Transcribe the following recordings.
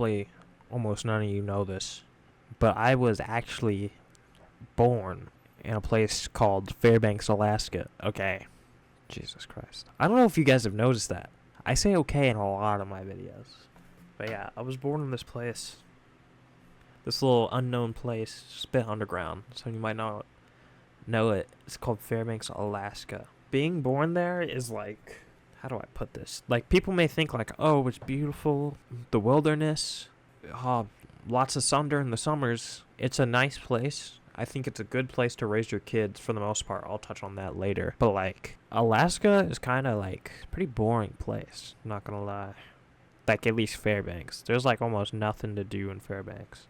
probably almost none of you know this, but I was actually born in a place called Fairbanks, Alaska. Okay. Jesus Christ. I don't know if you guys have noticed that. I say okay in a lot of my videos. But yeah, I was born in this place. This little unknown place, just a bit underground, so you might not know it. It's called Fairbanks, Alaska. Being born there is like, how do I put this? Like, people may think like, oh, it's beautiful, the wilderness, lots of sun during the summers. It's a nice place. I think it's a good place to raise your kids for the most part. I'll touch on that later. But like, Alaska is kind of like a pretty boring place, I'm not gonna lie. Like, at least Fairbanks. There's like almost nothing to do in Fairbanks.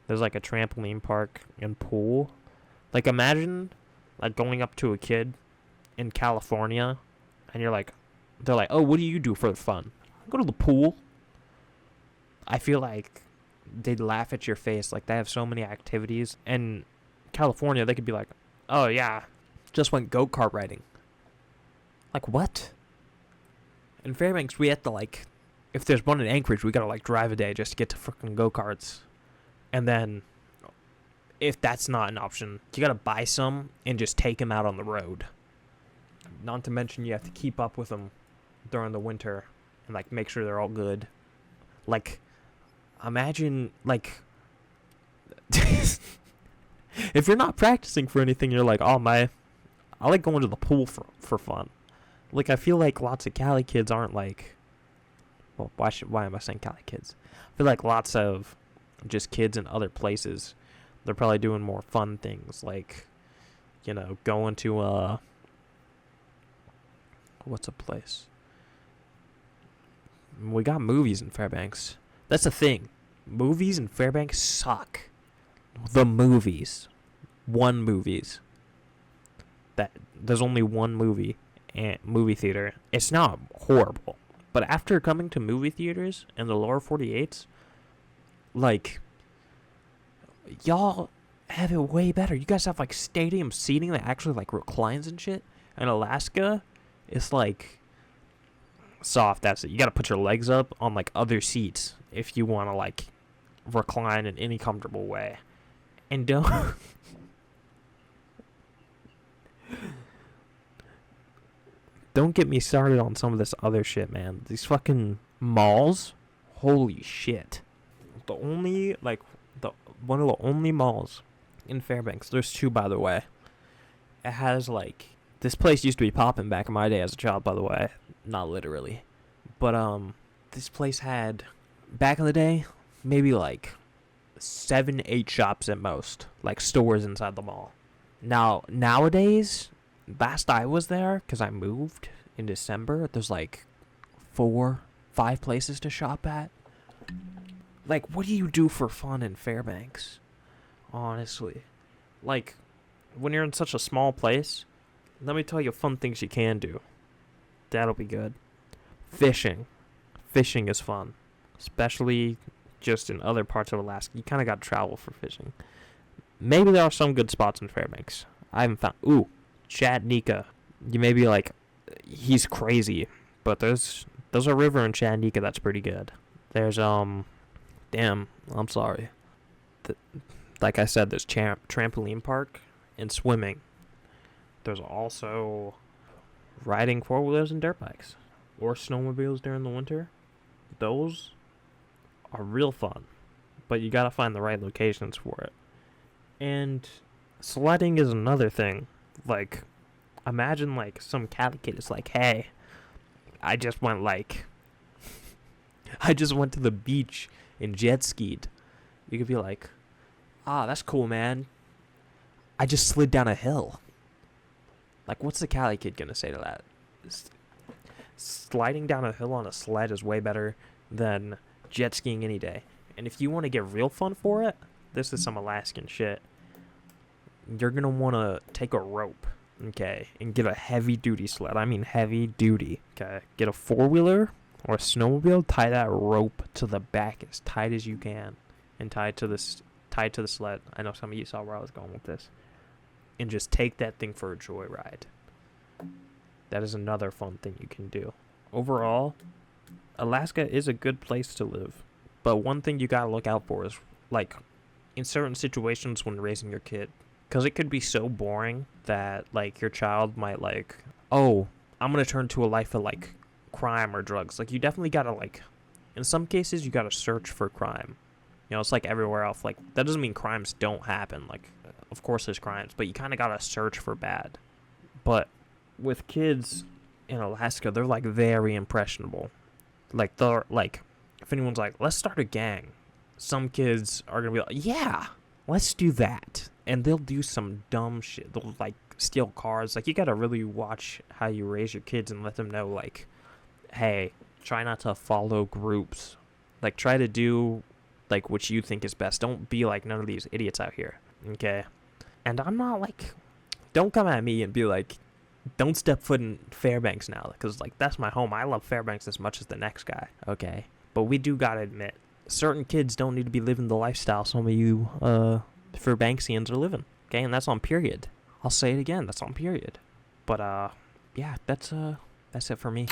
There's like a trampoline park and pool. Like, imagine like going up to a kid in California and they're like, oh, what do you do for fun? Go to the pool. I feel like they'd laugh at your face. Like, they have so many activities. In California, they could be like, oh yeah, just went go-kart riding. Like, what? In Fairbanks, we have to like, if there's one in Anchorage, we gotta like drive a day just to get to freaking go-karts. And then, if that's not an option, you gotta buy some and just take them out on the road. Not to mention, you have to keep up with them during the winter and like make sure they're all good. Like, imagine like if you're not practicing for anything, you're like, oh I like going to the pool for fun. Like, I feel like lots of Cali kids aren't like, well, why am I saying Cali kids? I feel like lots of just kids in other places, they're probably doing more fun things, like, you know, going to what's a place? We got movies in Fairbanks. That's the thing. Movies in Fairbanks suck. The movies. Movies. There's only one movie and movie theater. It's not horrible. But after coming to movie theaters in the lower 48s, like, y'all have it way better. You guys have like stadium seating that actually like reclines and shit. In Alaska, it's like soft. That's it. You gotta put your legs up on like other seats if you want to like recline in any comfortable way. And don't get me started on some of this other shit, man. These fucking malls, holy shit. One of the only malls in Fairbanks. There's two, by the way. It has like, this place used to be popping back in my day as a child, by the way. Not literally. But this place had, back in the day, maybe like 7-8 shops at most, like stores inside the mall. Now, nowadays, last I was there, because I moved in December, there's like 4-5 places to shop at. Like, what do you do for fun in Fairbanks? Honestly. Like, when you're in such a small place, let me tell you fun things you can do. That'll be good. Fishing. Fishing is fun. Especially just in other parts of Alaska. You kind of got to travel for fishing. Maybe there are some good spots in Fairbanks. I haven't found... Ooh, Chattanooga. You may be like, he's crazy. But there's a river in Chattanooga that's pretty good. There's, damn, I'm sorry. Like I said, there's trampoline park and swimming. There's also riding four-wheelers and dirt bikes. Or snowmobiles during the winter. Those are real fun. But you gotta find the right locations for it. And sledding is another thing. Like, imagine like some Cali kid is like, hey, I just went to the beach and jet skied. You could be like, that's cool, man. I just slid down a hill. Like, what's the Cali kid gonna say to that? Sliding down a hill on a sled is way better than jet skiing any day. And if you want to get real fun for it, this is some Alaskan shit. You're gonna want to take a rope, okay, and get a heavy-duty sled. I mean heavy-duty, okay? Get a four-wheeler or a snowmobile, tie that rope to the back as tight as you can, and tie it to the sled. I know some of you saw where I was going with this. And just take that thing for a joyride. That is another fun thing you can do. Overall, Alaska is a good place to live. But one thing you gotta look out for is, like, in certain situations when raising your kid, because it could be so boring that, like, your child might, like, oh, I'm gonna turn to a life of, like, crime or drugs. Like, you definitely gotta, like, in some cases, you gotta search for crime. You know, it's like everywhere else. Like, that doesn't mean crimes don't happen. Like, of course there's crimes, but you kind of gotta search for bad. But with kids in Alaska, they're, like, very impressionable. Like, they're, like, if anyone's like, let's start a gang, some kids are gonna be like, yeah, let's do that. And they'll do some dumb shit. They'll, like, steal cars. Like, you gotta really watch how you raise your kids and let them know, like, hey, try not to follow groups. Like, try to do, like, what you think is best. Don't be like none of these idiots out here, okay? And I'm not, like, don't come at me and be like, don't step foot in Fairbanks now, because, like, that's my home. I love Fairbanks as much as the next guy, okay? But we do gotta admit, certain kids don't need to be living the lifestyle some of you, Fairbanksians are living, okay? And that's on period. I'll say it again, that's on period. But, yeah, that's it for me.